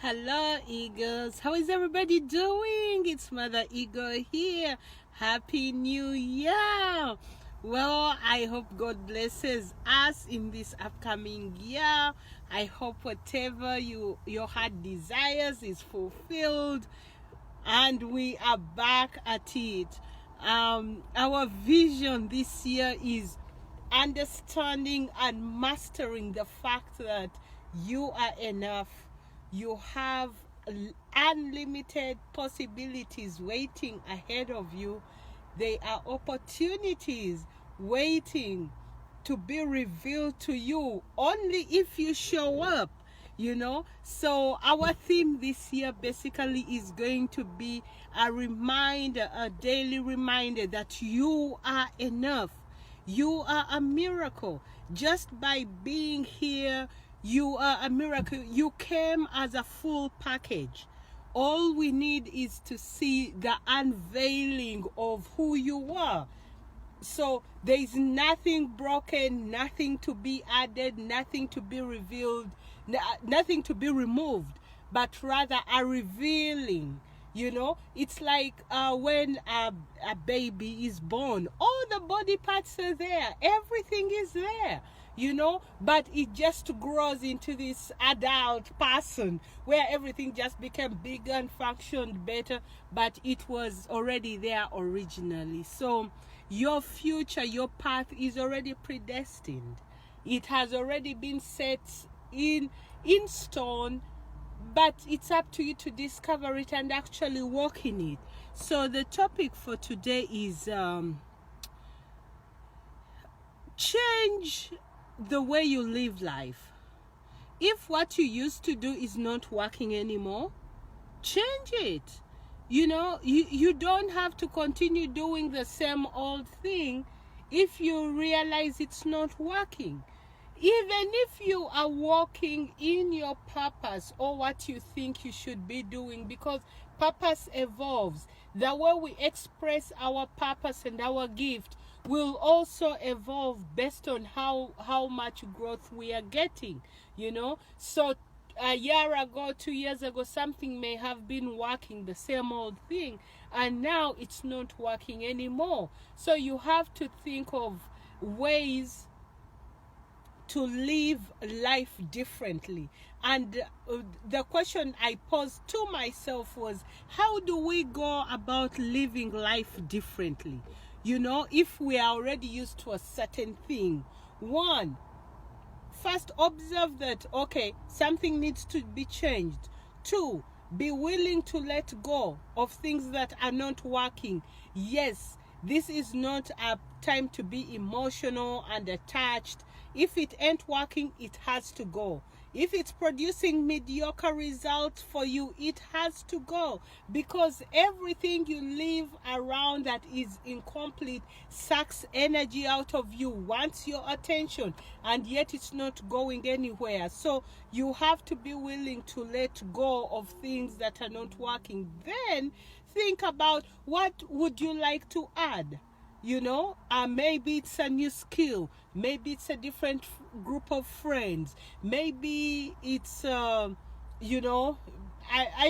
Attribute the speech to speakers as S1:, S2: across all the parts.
S1: Hello, Eagles. How is everybody doing? It's Mother Eagle here. Happy New Year. Well, I hope God blesses us in this upcoming year. I hope whatever your heart desires is fulfilled, and we are back at it. Our vision this year is understanding and mastering the fact that you are enough. You have unlimited possibilities waiting ahead of you. There are opportunities waiting to be revealed to you only if you show up. So our theme this year basically is going to be a reminder, a daily reminder that you are enough. You are a miracle. Just by being here, you are a miracle. You came as a full package. All we need is to see the unveiling of who you are. So there is nothing broken, nothing to be added, nothing to be revealed, nothing to be removed, but rather a revealing. It's like when a baby is born, all the body parts are there, everything is there, but it just grows into this adult person where everything just became bigger and functioned better, but it was already there originally. So your future, your path is already predestined. It has already been set in stone, but it's up to you to discover it and actually walk in it. So the topic for today is change the way you live life. If what you used to do is not working anymore, change it. You don't have to continue doing the same old thing if you realize it's not working. Even if you are walking in your purpose or what you think you should be doing, because purpose evolves. The way we express our purpose and our gift will also evolve based on how much growth we are getting, So a year ago, 2 years ago, something may have been working, the same old thing, and now it's not working anymore. So you have to think of ways to live life differently. And the question I posed to myself was, how do we go about living life differently? If we are already used to a certain thing. One, first, observe that, okay, something needs to be changed. Two, be willing to let go of things that are not working. Yes, this is not a time to be emotional and attached. If it ain't working, it has to go. If it's producing mediocre results for you, it has to go, because everything you live around that is incomplete sucks energy out of you, wants your attention, and yet it's not going anywhere. So you have to be willing to let go of things that are not working. Then think about, what would you like to add? Maybe it's a new skill, maybe it's a different group of friends, maybe it's I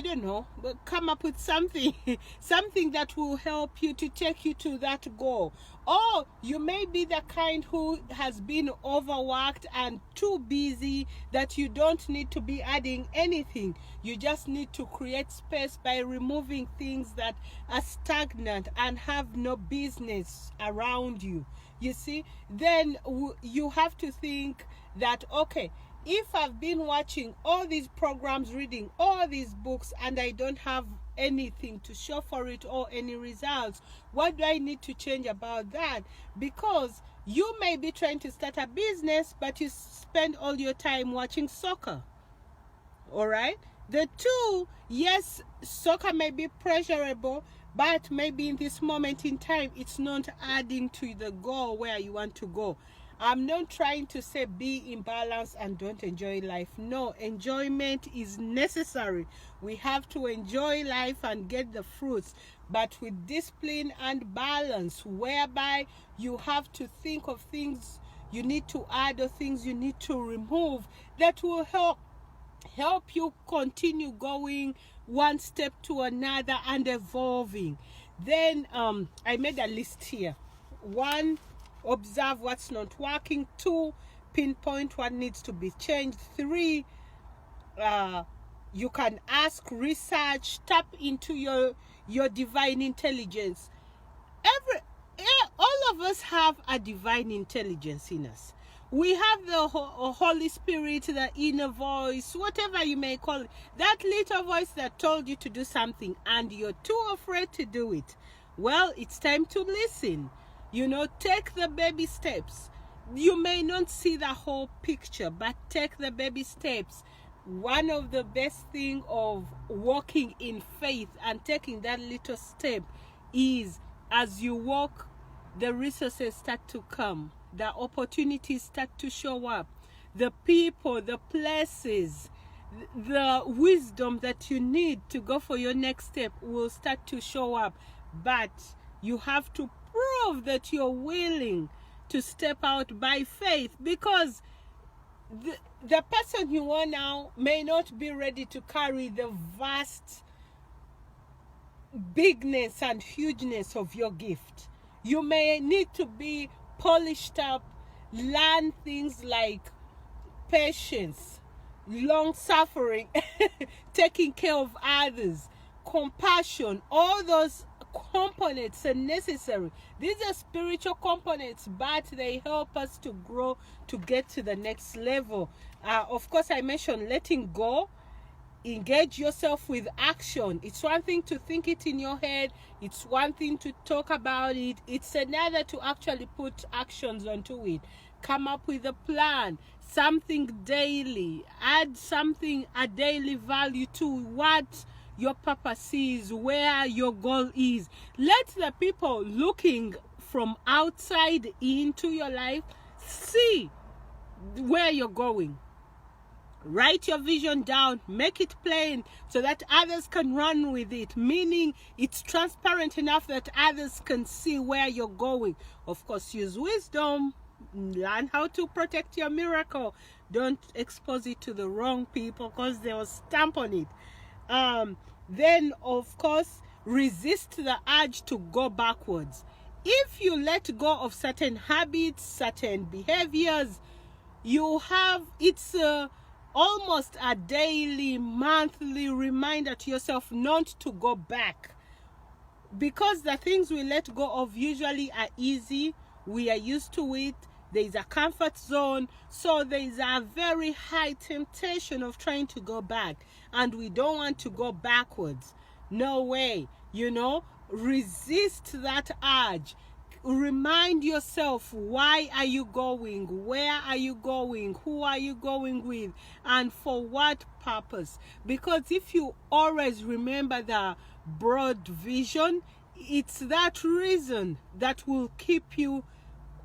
S1: don't know, but come up with something something that will help you to take you to that goal. Or you may be the kind who has been overworked and too busy that you don't need to be adding anything. You just need to create space by removing things that are stagnant and have no business around you. You see, then you have to think that, okay, if I've been watching all these programs, reading all these books, and I don't have anything to show for it or any results, what do I need to change about that? Because you may be trying to start a business, but you spend all your time watching soccer. All right? The two, yes, soccer may be pleasurable, but maybe in this moment in time, it's not adding to the goal where you want to go. I'm not trying to say be in balance and don't enjoy life. No, enjoyment is necessary. We have to enjoy life and get the fruits, but with discipline and balance, whereby you have to think of things you need to add or things you need to remove that will help help you continue going one step to another and evolving. Then I made a list here. 1, observe what's not working. 2, pinpoint what needs to be changed. 3, you can ask, research, tap into your divine intelligence. All of us have a divine intelligence in us. We have the Holy Spirit, the inner voice, whatever you may call it, that little voice that told you to do something and you're too afraid to do it. Well, it's time to listen. Take the baby steps. You may not see the whole picture, but take the baby steps. One of the best things of walking in faith and taking that little step is, as you walk, the resources start to come. The opportunities start to show up. The people, the places, the wisdom that you need to go for your next step will start to show up. But you have to prove that you're willing to step out by faith, because the person you are now may not be ready to carry the vast bigness and hugeness of your gift. You may need to be polished up, learn things like patience, long suffering, taking care of others, compassion. All those components are necessary. These are spiritual components, but they help us to grow, to get to the next level. Of course, I mentioned letting go. Engage yourself with action. It's one thing to think it in your head. It's one thing to talk about it. It's another to actually put actions onto it. Come up with a plan, something daily. Add something, a daily value to what your purpose is, where your goal is. Let the people looking from outside into your life see where you're going. Write your vision down, make it plain so that others can run with it, meaning it's transparent enough that others can see where you're going. Of course, use wisdom, learn how to protect your miracle. Don't expose it to the wrong people because they will stamp on it. Then, of course, resist the urge to go backwards. If you let go of certain habits, certain behaviors, it's almost a daily, monthly reminder to yourself not to go back. Because the things we let go of usually are easy, we are used to it, there is a comfort zone, so there is a very high temptation of trying to go back, and we don't want to go backwards. No way. Resist that urge. Remind yourself, why are you going? Where are you going? Who are you going with? And for what purpose? Because if you always remember the broad vision, it's that reason that will keep your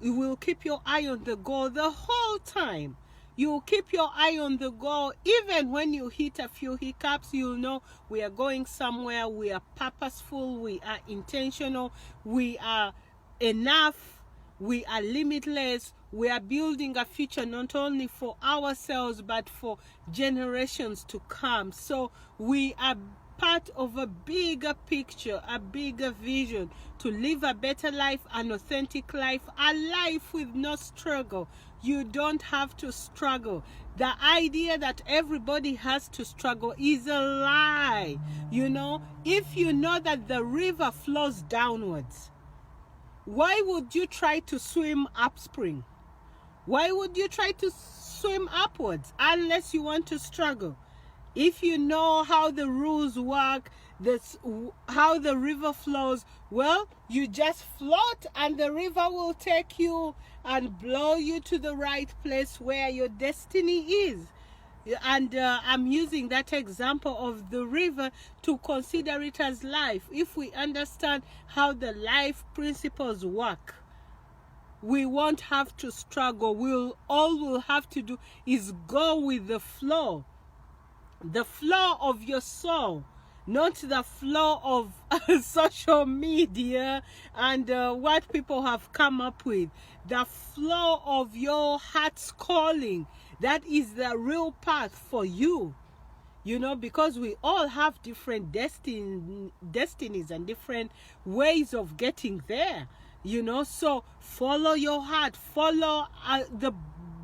S1: eye on the goal the whole time. You'll keep your eye on the goal. Even when you hit a few hiccups, you'll know we are going somewhere. We are purposeful. We are intentional. We are enough. We are limitless. We are building a future not only for ourselves but for generations to come. So we are part of a bigger picture, a bigger vision to live a better life, an authentic life, a life with no struggle. You don't have to struggle. The idea that everybody has to struggle is a lie. If you know that the river flows downwards, why would you try to swim upstream? Why would you try to swim upwards unless you want to struggle? If you know how the rules work, how the river flows, well, you just float and the river will take you and blow you to the right place where your destiny is. And I'm using that example of the river to consider it as life. If we understand how the life principles work, we won't have to struggle. All we'll have to do is go with the flow of your soul, not the flow of social media and what people have come up with. The flow of your heart's calling. That is the real path for you. you know, because we all have different destinies and different ways of getting there, you know. So follow your heart, follow the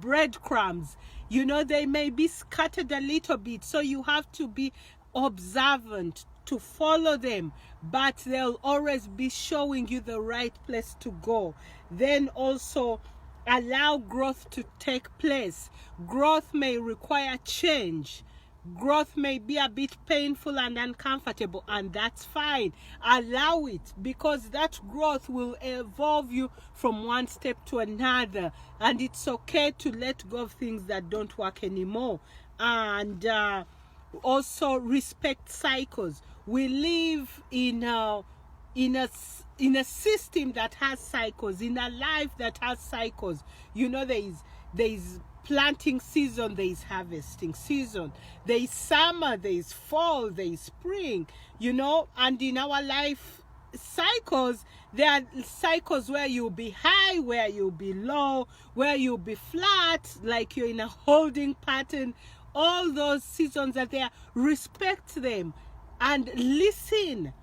S1: breadcrumbs, you know. They may be scattered a little bit, so you have to be observant to follow them, but they'll always be showing you the right place to go. Then also allow growth to take place. Growth may require change. Growth may be a bit painful and uncomfortable, and that's fine. Allow it, because that growth will evolve you from one step to another, and it's okay to let go of things that don't work anymore. And also respect cycles. We live in a system that has cycles, in a life that has cycles. You know, there is planting season, there is harvesting season, there is summer, there is fall, there is spring, you know. And in our life cycles, there are cycles where you'll be high, where you'll be low, where you'll be flat, like you're in a holding pattern. All those seasons are there. Respect them and listen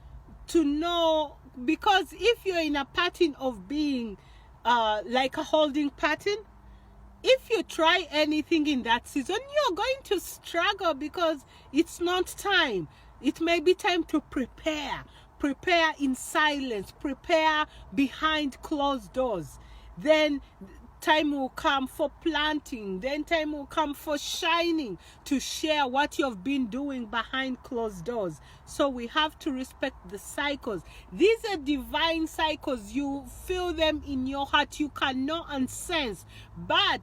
S1: to know, because if you're in a pattern of being like a holding pattern, if you try anything in that season, you're going to struggle, because it's not time. It may be time to prepare in silence, prepare behind closed doors. Then time will come for planting, then time will come for shining, to share what you've been doing behind closed doors. So we have to respect the cycles. These are divine cycles. You feel them in your heart, you can know and sense, but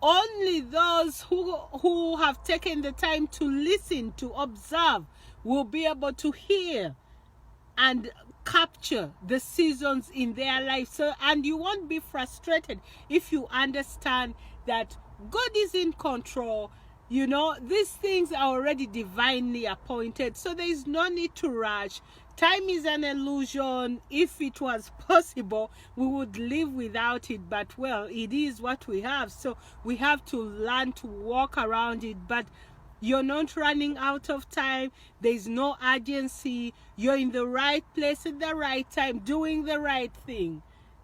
S1: only those who have taken the time to listen, to observe, will be able to hear and capture the seasons in their life. So, and you won't be frustrated if you understand that God is in control. You know, these things are already divinely appointed, so there is no need to rush. Time is an illusion. If it was possible, we would live without it, but well, it is what we have, so we have to learn to walk around it. But you're not running out of time. There's no urgency. You're in the right place at the right time, doing the right thing.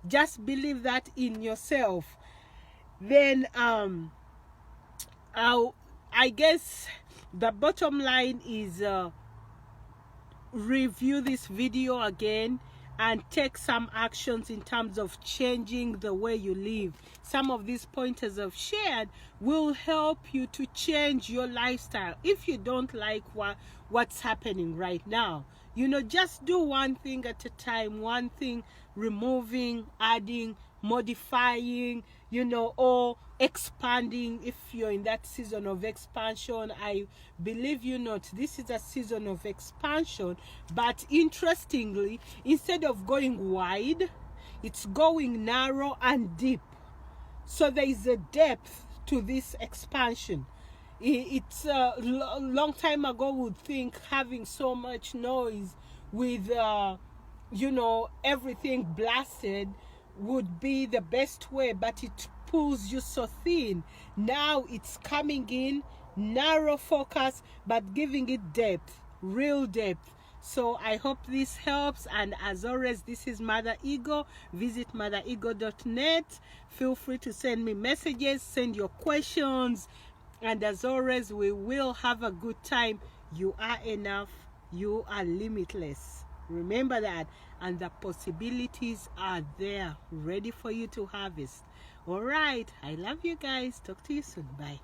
S1: Just believe that in yourself. Then I guess the bottom line is review this video again and take some actions in terms of changing the way you live. Some of these pointers I've shared will help you to change your lifestyle. If you don't like what's happening right now, you know, just do one thing at a time, one thing, removing, adding, modifying, you know, or expanding. If you're in that season of expansion, I believe you not, this is a season of expansion. But interestingly, instead of going wide, it's going narrow and deep. So there is a depth to this expansion. It's a long time ago would think having so much noise with you know, everything blasted would be the best way, but it pulls you so thin. Now it's coming in narrow focus, but giving it depth, real depth. So I hope this helps, and as always, this is Mother Ego. Visit motherego.net. Feel free to send me messages, send your questions, and as always, we will have a good time. You are enough, you are limitless. Remember that, and the possibilities are there, ready for you to harvest. All right, I love you guys. Talk to you soon. Bye.